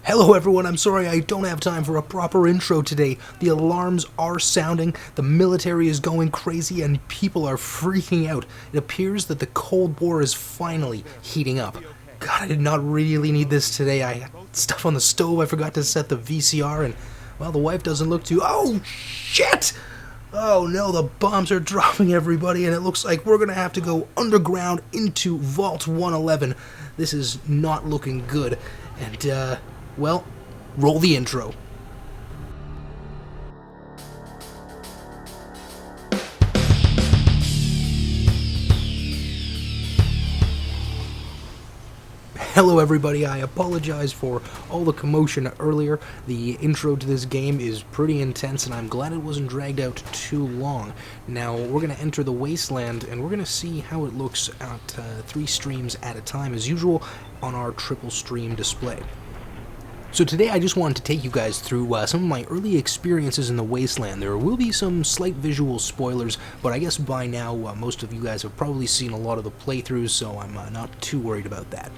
Hello everyone, I'm sorry I don't have time for a proper intro today. The alarms are sounding, the military is going crazy, and people are freaking out. It appears that the Cold War is finally heating up. God, I did not really need this today. I had stuff on the stove, I forgot to set the VCR, and, well, the wife doesn't look too... Oh, shit! Oh no, the bombs are dropping, everybody, and it looks like we're gonna have to go underground into Vault 111. This is not looking good, and, well, roll the intro. Hello everybody, I apologize for all the commotion earlier. The intro to this game is pretty intense and I'm glad it wasn't dragged out too long. Now we're going to enter the Wasteland and we're going to see how it looks at 3 streams at a time as usual on our triple stream display. So today I just wanted to take you guys through some of my early experiences in the Wasteland. There will be some slight visual spoilers, but I guess by now most of you guys have probably seen a lot of the playthroughs, so I'm not too worried about that.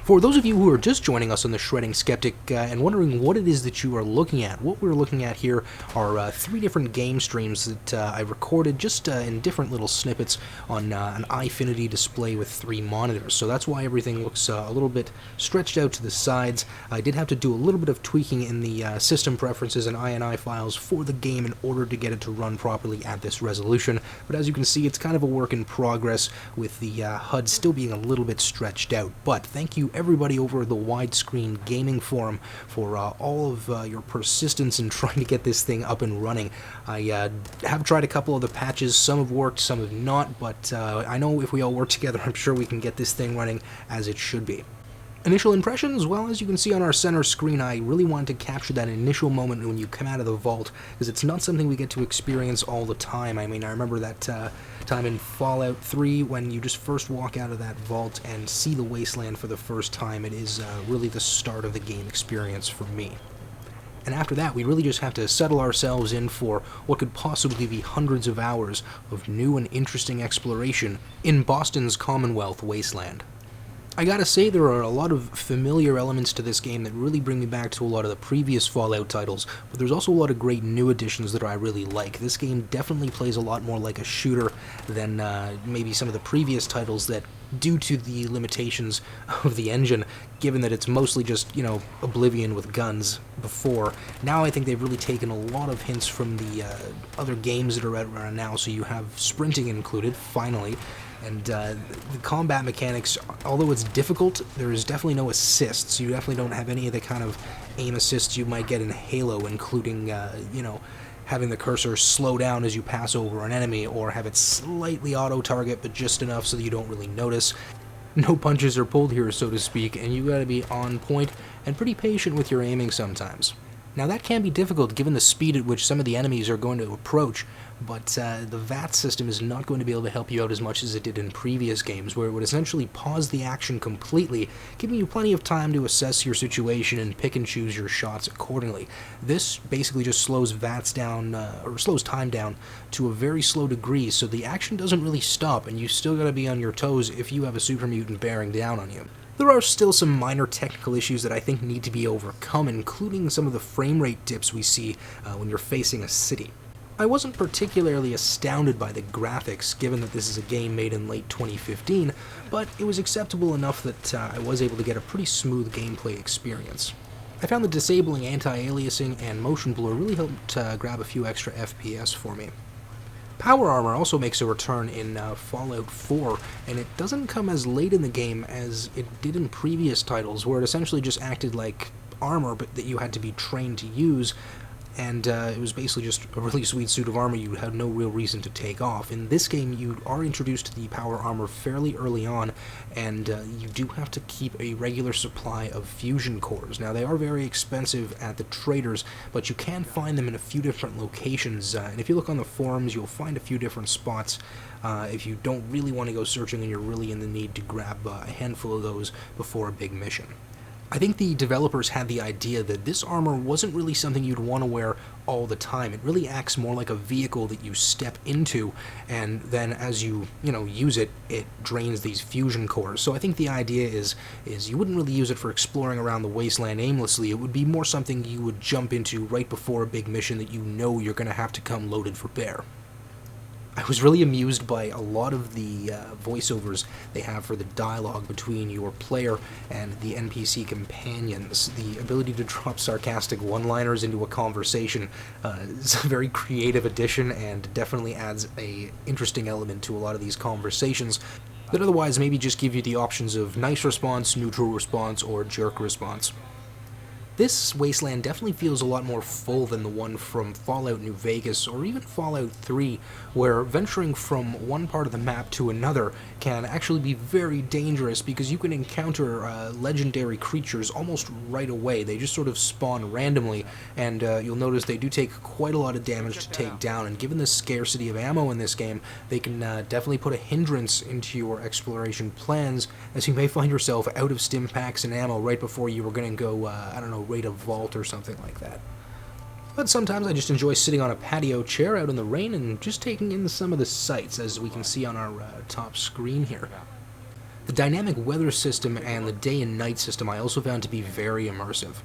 For those of you who are just joining us on the Shredding Skeptic and wondering what it is that you are looking at, what we're looking at here are 3 different game streams that I recorded just in different little snippets on an Eyefinity display with 3 monitors. So that's why everything looks a little bit stretched out to the sides. I did have to do a little bit of tweaking in the system preferences and INI files for the game in order to get it to run properly at this resolution. But as you can see, it's kind of a work in progress with the HUD still being a little bit stretched out. But thank you everybody over the Widescreen Gaming Forum for all of your persistence in trying to get this thing up and running. I have tried a couple of the patches, some have worked, some have not, but I know if we all work together, I'm sure we can get this thing running as it should be. Initial impressions? Well, as you can see on our center screen, I really wanted to capture that initial moment when you come out of the vault, because it's not something we get to experience all the time. I mean, I remember that time in Fallout 3 when you just first walk out of that vault and see the Wasteland for the first time. It is really the start of the game experience for me. And after that, we really just have to settle ourselves in for what could possibly be hundreds of hours of new and interesting exploration in Boston's Commonwealth Wasteland. I gotta say, there are a lot of familiar elements to this game that really bring me back to a lot of the previous Fallout titles, but there's also a lot of great new additions that I really like. This game definitely plays a lot more like a shooter than maybe some of the previous titles that, due to the limitations of the engine, given that it's mostly just, Oblivion with guns before, now I think they've really taken a lot of hints from the other games that are out around now, so you have sprinting included, finally. And the combat mechanics, although it's difficult, there is definitely no assists. You definitely don't have any of the kind of aim assists you might get in Halo, including, having the cursor slow down as you pass over an enemy, or have it slightly auto-target, but just enough so that you don't really notice. No punches are pulled here, so to speak, and you gotta be on point and pretty patient with your aiming sometimes. Now that can be difficult given the speed at which some of the enemies are going to approach, but the VAT system is not going to be able to help you out as much as it did in previous games, where it would essentially pause the action completely, giving you plenty of time to assess your situation and pick and choose your shots accordingly. This basically just slows VATs down, or slows time down to a very slow degree, so the action doesn't really stop, and you still gotta be on your toes if you have a super mutant bearing down on you. There are still some minor technical issues that I think need to be overcome, including some of the frame rate dips we see when you're facing a city. I wasn't particularly astounded by the graphics, given that this is a game made in late 2015, but it was acceptable enough that I was able to get a pretty smooth gameplay experience. I found that disabling anti-aliasing and motion blur really helped grab a few extra FPS for me. Power armor also makes a return in Fallout 4, and it doesn't come as late in the game as it did in previous titles, where it essentially just acted like armor, but that you had to be trained to use, and it was basically just a really sweet suit of armor you had no real reason to take off. In this game, you are introduced to the power armor fairly early on, and you do have to keep a regular supply of fusion cores. Now, they are very expensive at the traders, but you can find them in a few different locations, and if you look on the forums, you'll find a few different spots if you don't really want to go searching and you're really in the need to grab a handful of those before a big mission. I think the developers had the idea that this armor wasn't really something you'd want to wear all the time. It really acts more like a vehicle that you step into, and then as you use it, it drains these fusion cores. So I think the idea is you wouldn't really use it for exploring around the wasteland aimlessly. It would be more something you would jump into right before a big mission that you know you're going to have to come loaded for bear. I was really amused by a lot of the voiceovers they have for the dialogue between your player and the NPC companions. The ability to drop sarcastic one-liners into a conversation is a very creative addition and definitely adds an interesting element to a lot of these conversations that otherwise maybe just give you the options of nice response, neutral response, or jerk response. This Wasteland definitely feels a lot more full than the one from Fallout New Vegas or even Fallout 3, where venturing from one part of the map to another can actually be very dangerous because you can encounter legendary creatures almost right away. They just sort of spawn randomly, and you'll notice they do take quite a lot of damage to take down, and given the scarcity of ammo in this game, they can definitely put a hindrance into your exploration plans, as you may find yourself out of stim packs and ammo right before you were going to go, raid a vault or something like that. But sometimes I just enjoy sitting on a patio chair out in the rain and just taking in some of the sights, as we can see on our top screen here. The dynamic weather system and the day and night system I also found to be very immersive.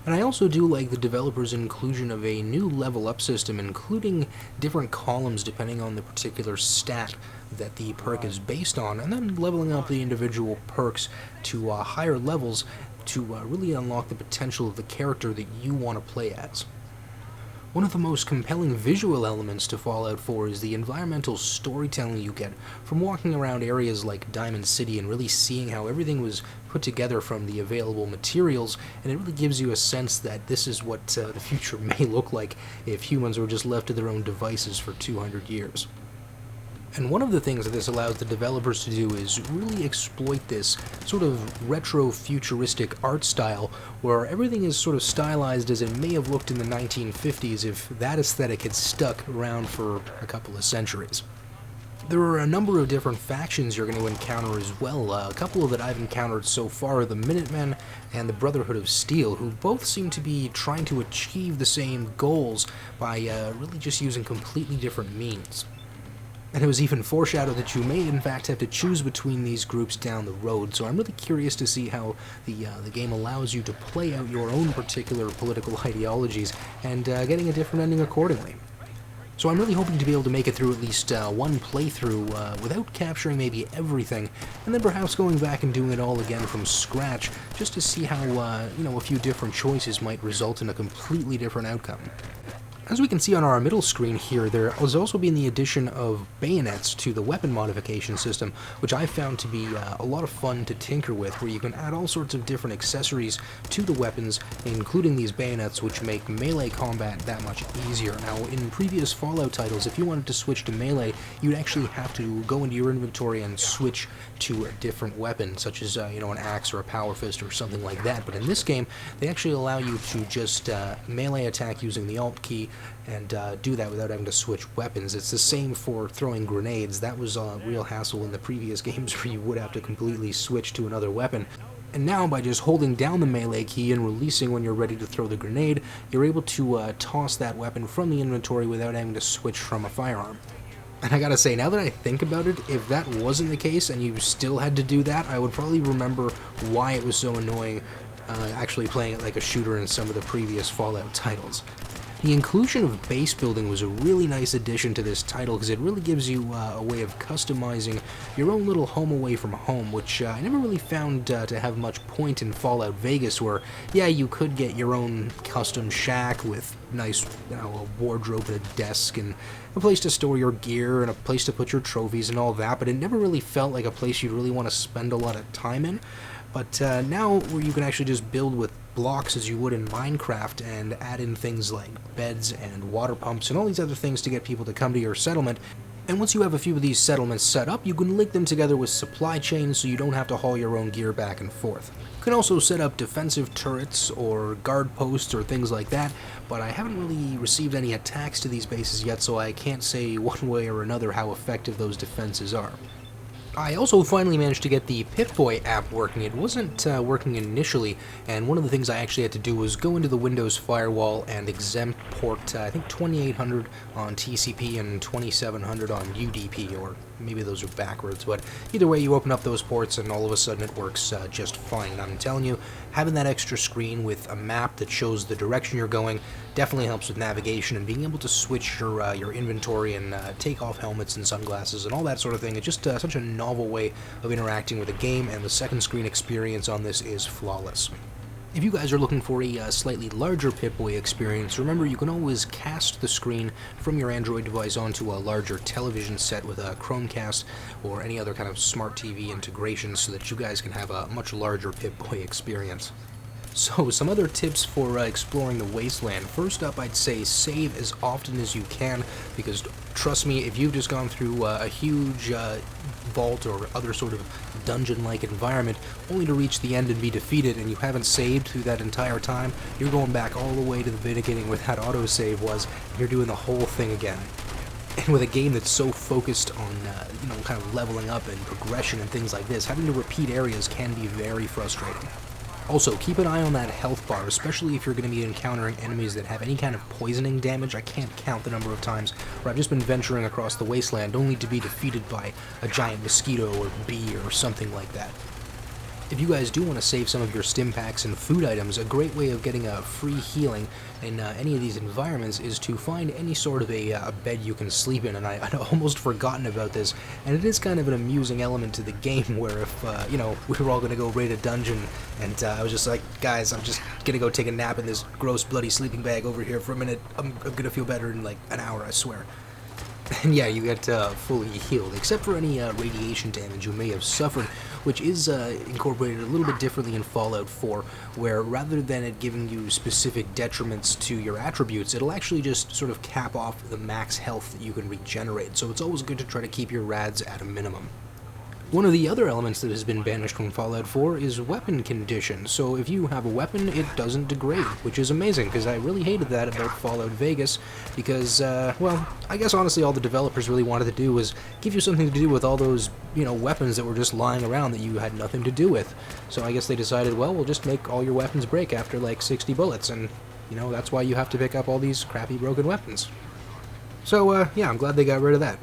And I also do like the developers' inclusion of a new level up system, including different columns depending on the particular stat that the perk is based on, and then leveling up the individual perks to higher levels to really unlock the potential of the character that you want to play as. One of the most compelling visual elements to Fallout 4 is the environmental storytelling you get from walking around areas like Diamond City and really seeing how everything was put together from the available materials, and it really gives you a sense that this is what the future may look like if humans were just left to their own devices for 200 years. And one of the things that this allows the developers to do is really exploit this sort of retro-futuristic art style, where everything is sort of stylized as it may have looked in the 1950s if that aesthetic had stuck around for a couple of centuries. There are a number of different factions you're going to encounter as well. A couple that I've encountered so far are the Minutemen and the Brotherhood of Steel, who both seem to be trying to achieve the same goals by really just using completely different means. And it was even foreshadowed that you may in fact have to choose between these groups down the road, so I'm really curious to see how the game allows you to play out your own particular political ideologies and getting a different ending accordingly. So I'm really hoping to be able to make it through at least one playthrough without capturing maybe everything, and then perhaps going back and doing it all again from scratch, just to see how a few different choices might result in a completely different outcome. As we can see on our middle screen here, there has also been the addition of Bayonets to the weapon modification system, which I found to be a lot of fun to tinker with, where you can add all sorts of different accessories to the weapons, including these bayonets, which make melee combat that much easier. Now, in previous Fallout titles, if you wanted to switch to melee, you'd actually have to go into your inventory and switch to a different weapon, such as an axe or a power fist or something like that. But in this game, they actually allow you to just melee attack using the Alt key and do that without having to switch weapons. It's the same for throwing grenades. That was a real hassle in the previous games where you would have to completely switch to another weapon. And now, by just holding down the melee key and releasing when you're ready to throw the grenade, you're able to toss that weapon from the inventory without having to switch from a firearm. And I gotta say, now that I think about it, if that wasn't the case and you still had to do that, I would probably remember why it was so annoying actually playing it like a shooter in some of the previous Fallout titles. The inclusion of base building was a really nice addition to this title because it really gives you a way of customizing your own little home away from home, which I never really found to have much point in Fallout Vegas, where, yeah, you could get your own custom shack with nice, a wardrobe and a desk and a place to store your gear and a place to put your trophies and all that, but it never really felt like a place you'd really want to spend a lot of time in. But now, where you can actually just build with blocks as you would in Minecraft and add in things like beds and water pumps and all these other things to get people to come to your settlement. And once you have a few of these settlements set up, you can link them together with supply chains so you don't have to haul your own gear back and forth. You can also set up defensive turrets or guard posts or things like that, but I haven't really received any attacks to these bases yet, so I can't say one way or another how effective those defenses are. I also finally managed to get the Pip-Boy app working. It wasn't working initially, and one of the things I actually had to do was go into the Windows firewall and exempt port, I think 2800 on TCP and 2700 on UDP, or maybe those are backwards, but either way you open up those ports and all of a sudden it works just fine. And I'm telling you, having that extra screen with a map that shows the direction you're going definitely helps with navigation and being able to switch your inventory and take off helmets and sunglasses and all that sort of thing. It's just such a novel way of interacting with a game, and the second screen experience on this is flawless. If you guys are looking for a slightly larger Pip-Boy experience, remember you can always cast the screen from your Android device onto a larger television set with a Chromecast or any other kind of smart TV integration so that you guys can have a much larger Pip-Boy experience. So, some other tips for exploring the Wasteland. First up, I'd say save as often as you can, because trust me, if you've just gone through a huge vault or other sort of dungeon-like environment, only to reach the end and be defeated, and you haven't saved through that entire time, you're going back all the way to the beginning where that autosave was, and you're doing the whole thing again. And with a game that's so focused on, kind of leveling up and progression and things like this, having to repeat areas can be very frustrating. Also, keep an eye on that health bar, especially if you're going to be encountering enemies that have any kind of poisoning damage. I can't count the number of times where I've just been venturing across the wasteland only to be defeated by a giant mosquito or bee or something like that. If you guys do want to save some of your stim packs and food items, a great way of getting a free healing in any of these environments is to find any sort of a bed you can sleep in, and I'd almost forgotten about this, and it is kind of an amusing element to the game where if, we were all going to go raid a dungeon, and I was just like, guys, I'm just going to go take a nap in this gross bloody sleeping bag over here for a minute, I'm going to feel better in like an hour, I swear. And yeah, you get fully healed, except for any radiation damage you may have suffered, which is incorporated a little bit differently in Fallout 4, where rather than it giving you specific detriments to your attributes, it'll actually just sort of cap off the max health that you can regenerate, so it's always good to try to keep your rads at a minimum. One of the other elements that has been banished from Fallout 4 is weapon condition, so if you have a weapon, it doesn't degrade, which is amazing, because I really hated that about Fallout Vegas, because, I guess honestly all the developers really wanted to do was give you something to do with all those, weapons that were just lying around that you had nothing to do with. So I guess they decided, well, we'll just make all your weapons break after like 60 bullets, and, that's why you have to pick up all these crappy broken weapons. So, yeah, I'm glad they got rid of that.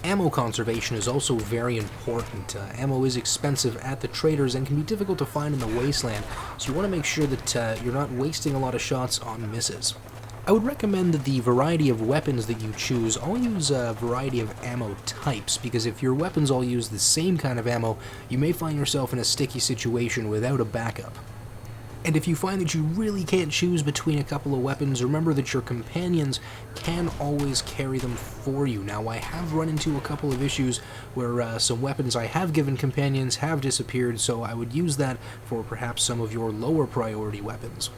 Ammo conservation is also very important. Ammo is expensive at the traders and can be difficult to find in the wasteland, so you want to make sure that you're not wasting a lot of shots on misses. I would recommend that the variety of weapons that you choose all use a variety of ammo types, because if your weapons all use the same kind of ammo, you may find yourself in a sticky situation without a backup. And if you find that you really can't choose between a couple of weapons, remember that your companions can always carry them for you. Now, I have run into a couple of issues where some weapons I have given companions have disappeared, so I would use that for perhaps some of your lower priority weapons.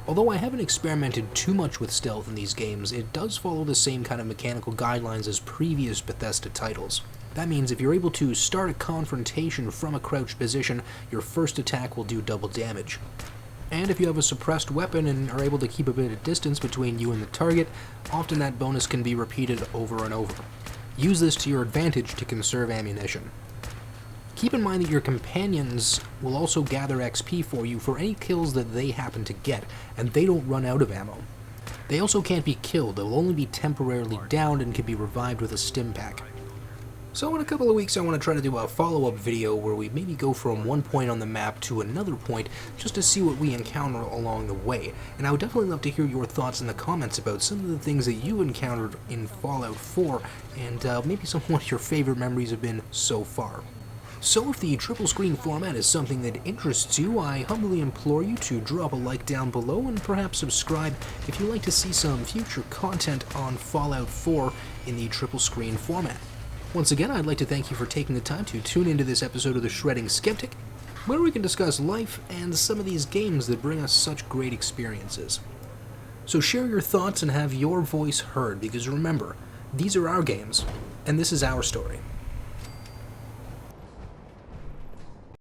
Although I haven't experimented too much with stealth in these games, it does follow the same kind of mechanical guidelines as previous Bethesda titles. That means if you're able to start a confrontation from a crouched position, your first attack will do double damage. And if you have a suppressed weapon and are able to keep a bit of distance between you and the target, often that bonus can be repeated over and over. Use this to your advantage to conserve ammunition. Keep in mind that your companions will also gather XP for you for any kills that they happen to get, and they don't run out of ammo. They also can't be killed, they'll only be temporarily downed and can be revived with a stim pack. So in a couple of weeks I want to try to do a follow-up video where we maybe go from one point on the map to another point just to see what we encounter along the way. And I would definitely love to hear your thoughts in the comments about some of the things that you encountered in Fallout 4 and maybe some of what your favorite memories have been so far. So if the triple screen format is something that interests you, I humbly implore you to drop a like down below and perhaps subscribe if you'd like to see some future content on Fallout 4 in the triple screen format. Once again, I'd like to thank you for taking the time to tune into this episode of the Shredding Skeptic, where we can discuss life and some of these games that bring us such great experiences. So share your thoughts and have your voice heard, because remember, these are our games, and this is our story.